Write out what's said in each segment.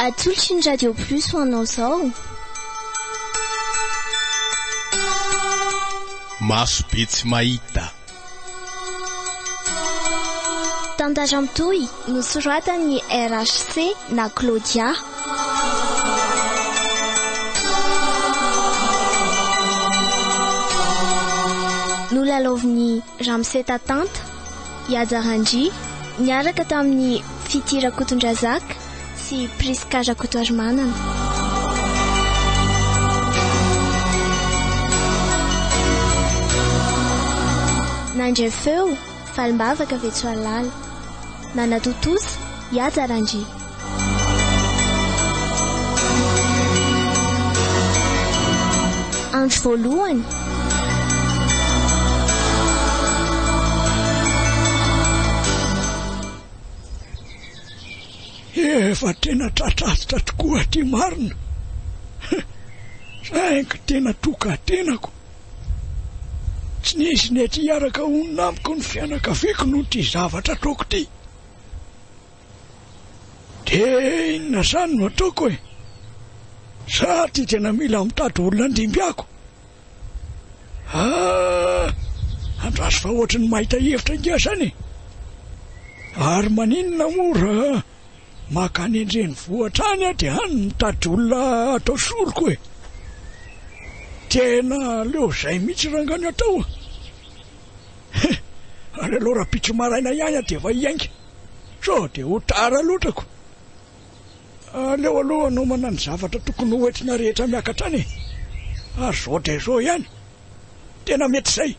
atolotry ny Radio Plus ho anao zao. Maso be tsy mahita. Tantara mitohy nosoratan'ny RHC na Claudia. Nolalaovin'ny Ramseta Tanta, Yada Randji, niaraka tamin'ny Fitira Kotondrazaka sy Priska Rakotoarimanana. Nandray feo Falimbavaka Vetsoalala, Nanatotosa Yada Randji. Andro voalohany efa tena tratratra tokoa ty marina. Saingy tena tokatenako. Tsy nisy nety hiaraka onona amiko ny fianakaviako noho ty zavatra ataoko ty. De inona zany no ataoko e? Sa ty tena mila mitady olona andimbiako? Andraso fa ohatry ny mahita hevitra ingia zany. Ary maninona mora makany endreny vohatra any dia any mitady olona atao soroko e. Tena leo zay mihitsy rangany atao. Ary aloha raha pitso maraina ihany dia efa hiainga. So dia ho tara loatrako. Aleo aloha nomana ny zavatra tokony hoentina rehetra miakatra any. Ary zao dia zao ihany. Tena mety zay.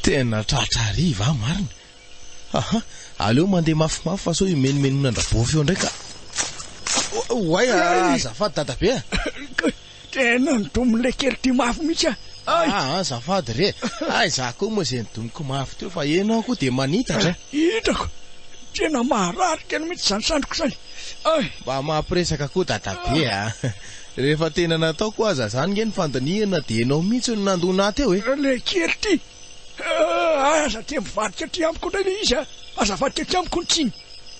Tena tratrariva marina. Aleo mandeha mafimafy fa so imenimenona andrabovy eo ndraika. Oay azafady dadabe. Tena nidomile kely ty mafy mihitsy. Azafady re. Za koa moa zay nidomiko mafy teo fa enao koa dia manitatra. Hitako. Tena maharary kely mihitsy zany sandriko zany. Mba mampiresaka koa dadabe. Rehefa tena nataoko aza zany nge ny fandaniana dia enao mihitsy no nandona teo e. Le kely ty. Aza ty mivadika ty amiko ndray le izy. Azafady ty amiko ny tsiny.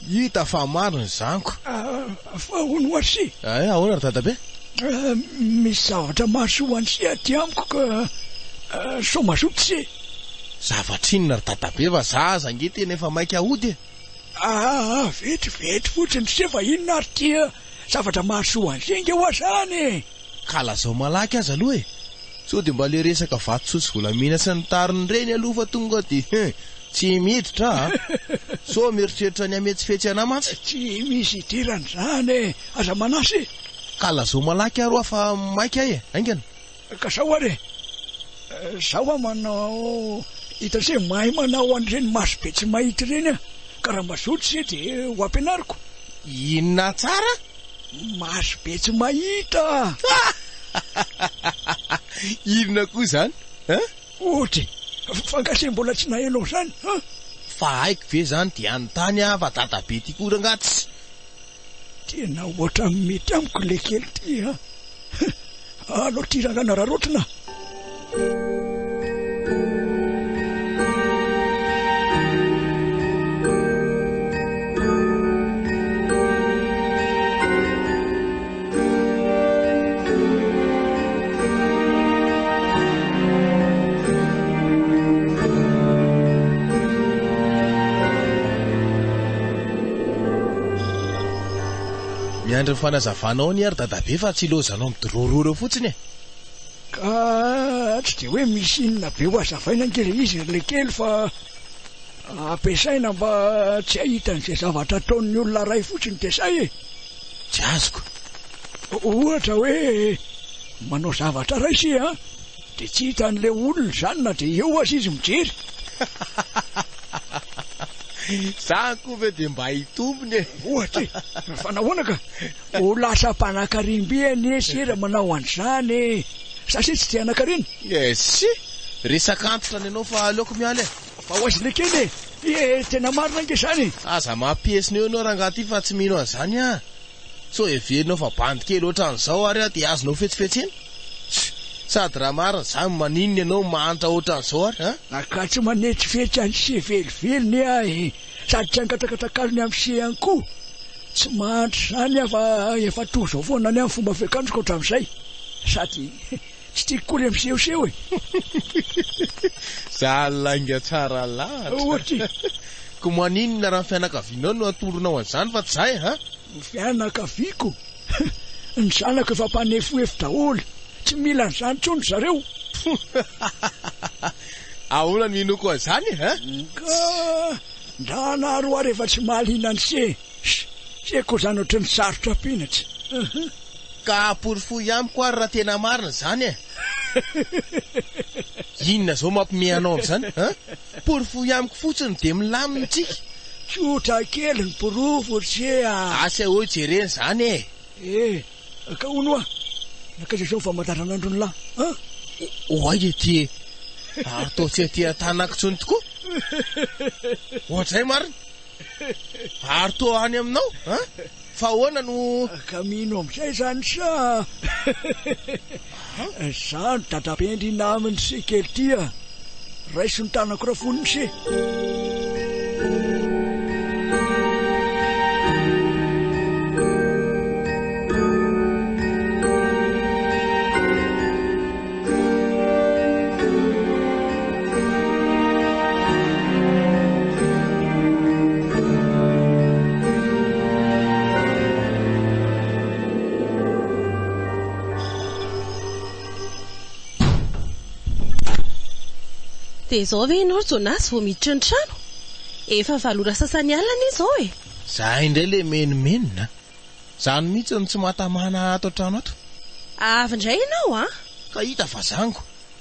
Hita fa marina zaniko. Fa hono asi. Ahoana ry dadabe? Misy zavatra mahasoa an'si aty amiko ka so mazoto se. Zavatra inona ry dadabe fa za zange tena efa maika ahody. Vetivety fotsiny se fa inona ary ty zavatra mahasoa an'se nge ho azany. Kala zao malaky aza aloha e. So dia mba le resaka vatososy volamina sy ny tariny reny aloha fa tonga dia tsy miditra. So mieritreritra ny ametsifetsy ana mantsy. Tsy misy idirany zany aza manasy. Kala zao malaky aroa fa maika ahy aingana. Ka sao are. Sao manao hita se mahay manao an'ireny maso be tsy mahita ireny. Ka raha mazoto se dia ho ampianariko. Inona tsara? Maso be tsy mahita. Inona koa zany? Ohatra fankase mbola tsy nahelao zany. Fa haiko ve zany dia anontany fa dadabe ty koa rangatsy. Tena ohatra mety amiko le kely ty. Aloha ty rangana rarotrina. Miandry ny fanazavanao ny ary dadabe fa tsy lozanao midorororo fotsiny e. Ka tsy dia hoe misy inona be ho azavaina ngely izy le kely fa ampiasaina mba tsy hahitan'izay zavatra ataon'ny olona ray fotsiny dia say e. Tsy azoko. Ohatra hoe manao zavatra ray si dia tsy hitan'le olona zany na dia eo azy izy mijery. Za koa ve dia mba hitombony e. Ohatra fa nahoana ka ho lasa mpanankarimby eny sera manao an'izany e. Sasy tsy dia anankariny. Sy resaka antitra ny ianao fa aleoko miala e. Fa hoazina kely e tena marina nke zany. Aza mampiesina eo ianao rangahy fa tsy mino an'izany a. So everinao fa bandy kely ohatran'izao ary dia azonao fetsifetsena. Sady raha marina zany maninona ianao mahantra ohatran'izao ary a. Naka tsy manetsifetsy any se velivelony ahy sady tsy ankatakatakazony amin'ny se ihany koa. Tsy mahantra zany aho fa efa toy izao foana any amin'ny fomba fiakanjoko ohatran'izay. Sady tsy tiako koa le misehoseho e. Zalainga tsara lahatra. Ohatra ko maninona raha ny fianakavianao no atoronao an'izany fa tsy zay ha. ny fianakaviako ny zanako efa mpanefoefo daholo. Tsy mila n'izany tsony zareo. Ahoana no inoko an'izany e ha. Ka ndra naharo ary efa tsy mahaliana ny se koa zany ohatry ny sarotra mpinatra. Ka porifoy amiko ary raha tena marina zany e. Inona zao mampime anao amin'izany ha. Porifoy amiko fotsiny dia milamina tsika. Tsotra kely ny porofo se asa hoe jereny zany e. Ka hono nakaiza izao famantaranandro ny lahy ha. Oay ety atao tsy aty tanako tsony tokoa. Ohatr'izay marina ary toa any aminao ha. Fa ahoana no ka mino amin'izay zany sa zany dadapendry naminy se kely tia raiso ny tanako raha foniny se. Dia izao ve ianao Jonas vao miditra ny trano? Efa valora sasany alina izao e. Za indray le menimenina. Zany mihitsy ny tsy mahatamana ato trano ato. Avy indray ianao a? Ka hita fa zango.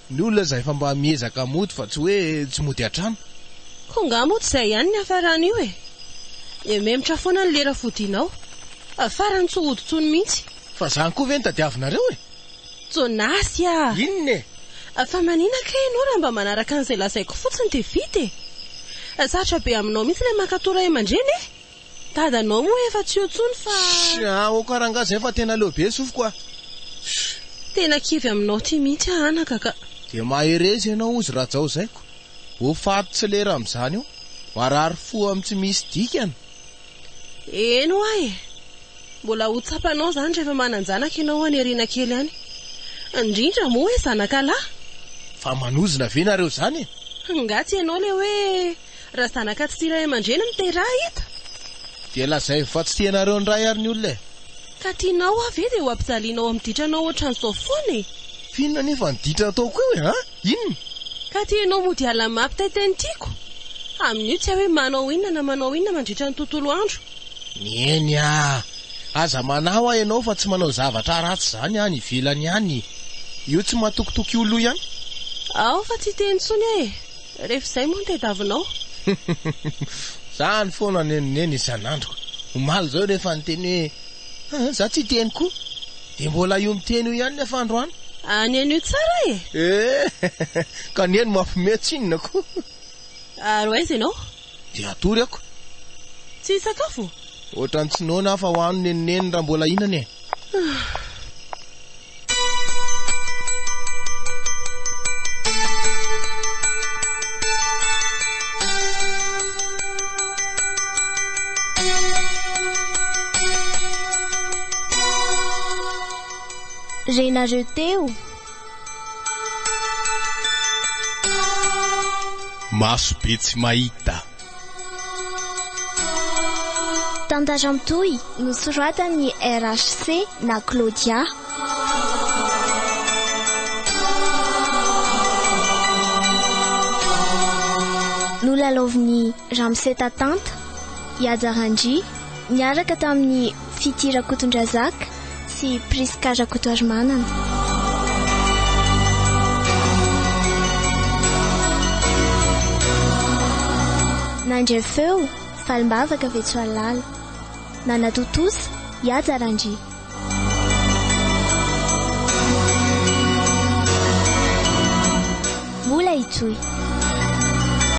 Ny olona izay efa mba miezaka mody fa tsy hoe tsy mody an-trano. Ko nga moa tsy izay ihany ny hafarana io e. Memitra foana ny lera fodinao. Afarany tsy hodintsony mihitsy. Fa zany koa ve ny tadiavinareo e. Jonas a. Inona e? Fa maninaka ianao raha mba manaraka an'izay lazaiko fotsiny dia vita e. Sarotra be aminao mihitsy ilay mankatora aman-dreny e. Dadanao moa efa tsy eo intsony fa o karanga zay fa tena leo be sofiko a. Tena kivy aminao ty mihitsy anaka ka. Dia maherezy ianao ozy raha zao zaiko. Ho fatotsy lera amin'izany io. Marary fo amin'ny tsy misy dikany. Eno ahy e. Mbola ho tsapanao zany rehefa mananjanaka ianao any ariana kely any. Indrindra moa hoe zanakalahy. Fa manozina ve nareo zany e. Ngaty ianao le hoe raha zanaka tsy tiray aman-dreny no teraha hita. Dia lazay fa tsy tianareo ny ray ary ny olona e. Ka tianao avy dia ho ampijalianao amin'ny ditranao ohatran'izao foana e. Finona nefa ny ditra ataoko io e ha. Inona? Ka tianao mody ala mampitaiteny tiako. Amin'io tsy hoe manao inona na manao inona mandritra ny tontolo andro. Nieny a. Aza manao a ianao fa tsy manao zavatra ratsy zany any ivelany any. Io tsy mahatokotoky olo ihany. Ao fa tsy teny tsony e. Rehefa izay moa ny tediavinao. Zany foana nenoneny isan'andro. Omaly zao rehefa nyteny hoe za tsy teny koa. Dia mbola io miteny io ihany nefa androany. Any an'io tsara e. Ka neny mampimetsy inona koa. Ary aiza ianao? Dia atory ako. Tsy sakafo? Ohatrany tsy noana fa ho ano nenoneny raha mbola inana e. Renareo teo. Maso be tsy mahita. Tantara mitohy nosoratany RHC na Claudia. Nolalaoviny Ramse Tatanta, Iada Randry, niaraka tamin'ny Fitira Kotondrazaka sy Priska Rakotoarimanana. nandray feo falimbavaka vetsoalala nanatotosa iajarandry mbola itsoy